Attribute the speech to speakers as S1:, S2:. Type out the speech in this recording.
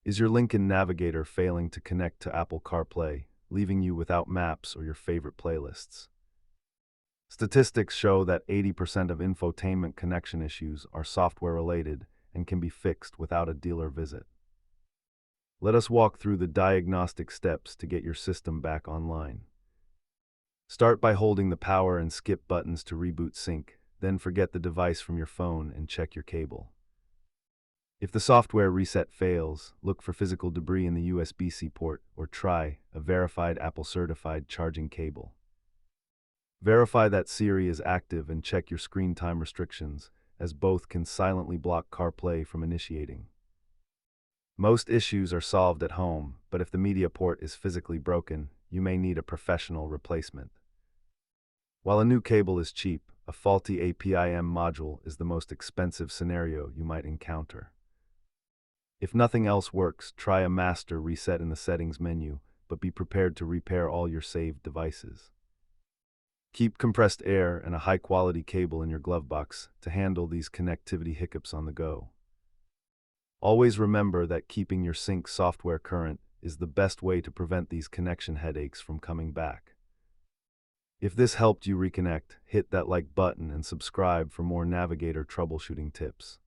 S1: Is your Lincoln Navigator failing to connect to Apple CarPlay, leaving you without maps or your favorite playlists? Statistics show that 80% of infotainment connection issues are software-related and can be fixed without a dealer visit. Let us walk through the diagnostic steps to get your system back online. Start by holding the power and skip buttons to reboot sync, then forget the device from your phone and check your cable. If the software reset fails, look for physical debris in the USB-C port or try a verified Apple-certified charging cable. Verify that Siri is active and check your screen time restrictions, as both can silently block CarPlay from initiating. Most issues are solved at home, but if the media port is physically broken, you may need a professional replacement. While a new cable is cheap, a faulty APIM module is the most expensive scenario you might encounter. If nothing else works, try a master reset in the settings menu, but be prepared to repair all your saved devices. Keep compressed air and a high-quality cable in your glove box to handle these connectivity hiccups on the go. Always remember that keeping your sync software current is the best way to prevent these connection headaches from coming back. If this helped you reconnect, hit that like button and subscribe for more Navigator troubleshooting tips.